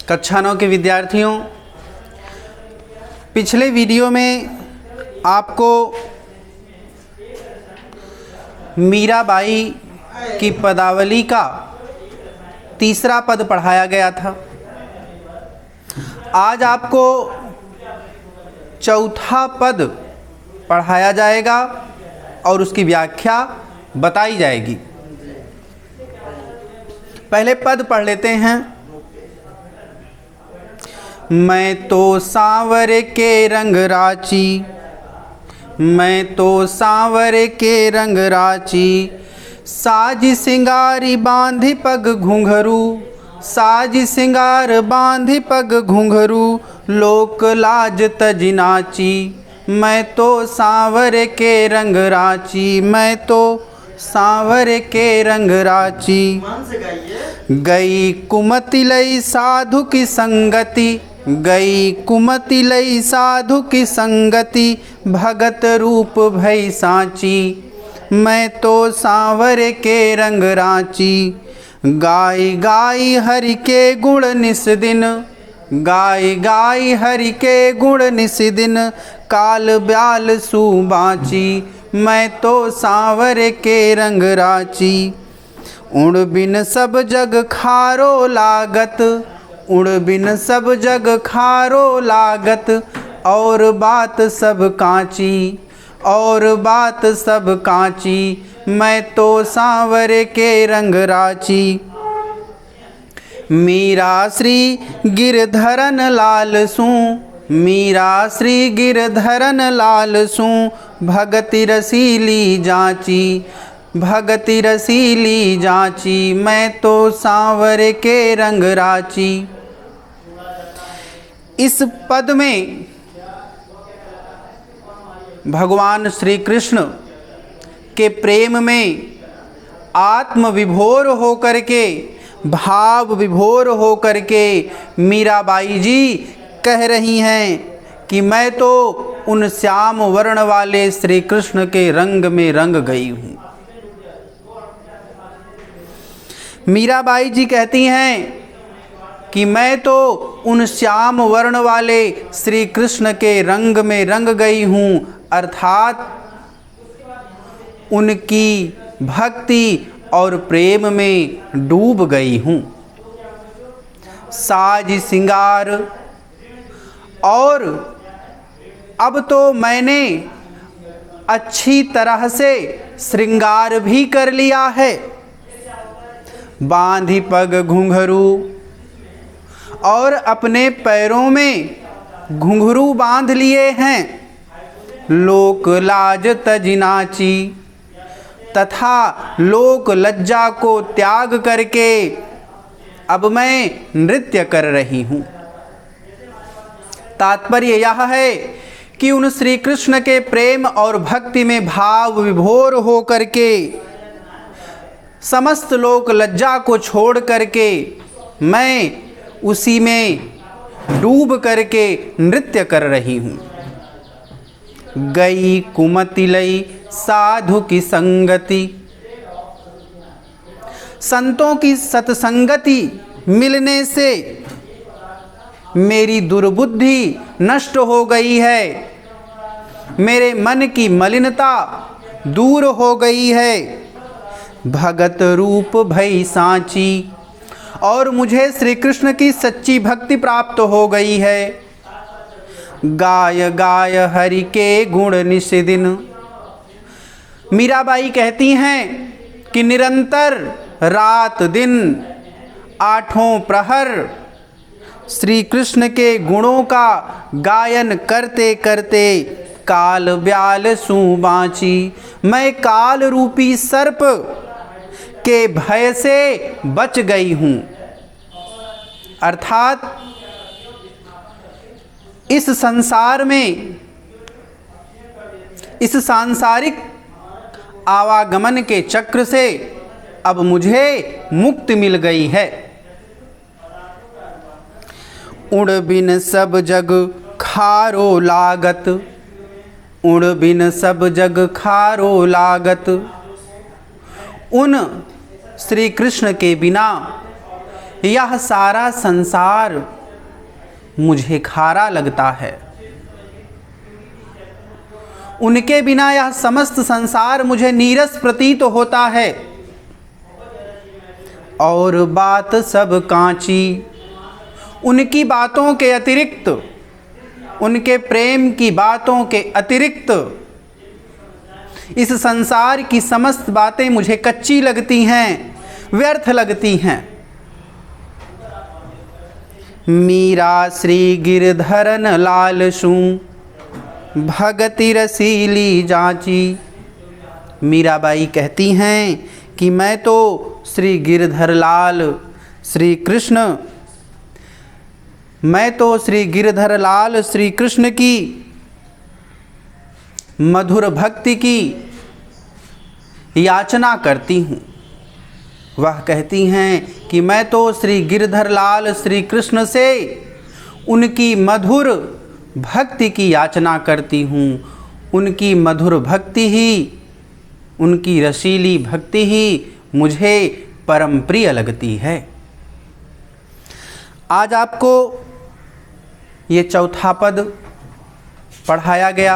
कक्षा 9 के विद्यार्थियों, पिछले वीडियो में आपको मीराबाई की पदावली का तीसरा पद पढ़ाया गया था। आज आपको चौथा पद पढ़ाया जाएगा और उसकी व्याख्या बताई जाएगी। पहले पद पढ़ लेते हैं। मैं तो सांवर के रंग राची, मैं तो सांवर के रंग राची, साज सिंगारी बांधी पग घुंघरू, साज सिंगार बांधी पग घुंघरू, लोक लाज तज नाची। मैं तो सांवर के रंग राची, मैं तो सांवर के रंग राची। गई कुमति लई साधु की संगति, गई कुमति लई साधु की संगति, भगत रूप भई साची। मैं तो सांवर के रंग राची, गाय गाय हरि के गुण निस दिन, गाय गाय हरि के गुण निस दिन, काल ब्याल सुबाची। मैं तो सांवर के रंग राची। उड़ बिन सब जग खारो लागत, उड़ बिन सब जग खारो लागत, और बात सब कांची, और बात सब कांची। मैं तो सांवर के रंग राची। मीरा श्री गिरधरन लाल सू, मीरा श्री गिरधरन लाल सू, भगति रसीली जाची, भगति रसीली जाची। मैं तो सांवर के रंग राची। इस पद में भगवान श्री कृष्ण के प्रेम में आत्म विभोर होकर के, भाव विभोर होकर के मीराबाई जी कह रही हैं कि मैं तो उन श्याम वर्ण वाले श्री कृष्ण के रंग में रंग गई हूँ। मीराबाई जी कहती हैं कि मैं तो उन श्याम वर्ण वाले श्री कृष्ण के रंग में रंग गई हूँ, अर्थात उनकी भक्ति और प्रेम में डूब गई हूँ। साज सिंगार, और अब तो मैंने अच्छी तरह से श्रृंगार भी कर लिया है। बांधी पग घुंघरू, और अपने पैरों में घुंघरू बांध लिए हैं। लोक लाज तज नाची, तथा लोक लज्जा को त्याग करके अब मैं नृत्य कर रही हूँ। तात्पर्य यह है कि उन श्री कृष्ण के प्रेम और भक्ति में भाव विभोर हो करके समस्त लोक लज्जा को छोड़ करके मैं उसी में डूब करके नृत्य कर रही हूँ। गई कुमति लई साधु की संगति, संतों की सत्संगति मिलने से मेरी दुर्बुद्धि नष्ट हो गई है, मेरे मन की मलिनता दूर हो गई है। भगत रूप भई सांची, और मुझे श्री कृष्ण की सच्ची भक्ति प्राप्त हो गई है। गाय गाय हरि के गुण निस दिन। मीराबाई कहती हैं कि निरंतर रात दिन आठों प्रहर श्री कृष्ण के गुणों का गायन करते करते काल ब्याल सू बाँची। मैं काल रूपी सर्प के भय से बच गई हूँ, अर्थात इस संसार में, इस सांसारिक आवागमन के चक्र से अब मुझे मुक्ति मिल गई है। उड़ बिन सब जग खारो लागत, उड़ बिन सब जग खारो लागत। उन श्री कृष्ण के बिना यह सारा संसार मुझे खारा लगता है। उनके बिना यह समस्त संसार मुझे नीरस प्रतीत होता है। और बात सब कांची, उनकी बातों के अतिरिक्त, उनके प्रेम की बातों के अतिरिक्त इस संसार की समस्त बातें मुझे कच्ची लगती हैं, व्यर्थ लगती हैं। मीरा श्री गिरधरन लाल सू भगति रसीली जांची। मीराबाई कहती हैं कि मैं तो श्री गिरधर लाल श्री कृष्ण, मैं तो श्री गिरधर लाल श्री कृष्ण की मधुर भक्ति की याचना करती हूँ। वह कहती हैं कि मैं तो श्री गिरधर लाल श्री कृष्ण से उनकी मधुर भक्ति की याचना करती हूँ। उनकी मधुर भक्ति ही, उनकी रसीली भक्ति ही मुझे परम प्रिय लगती है। आज आपको ये चौथा पद पढ़ाया गया,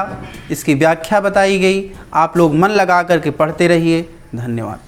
इसकी व्याख्या बताई गई। आप लोग मन लगा करके पढ़ते रहिए। धन्यवाद।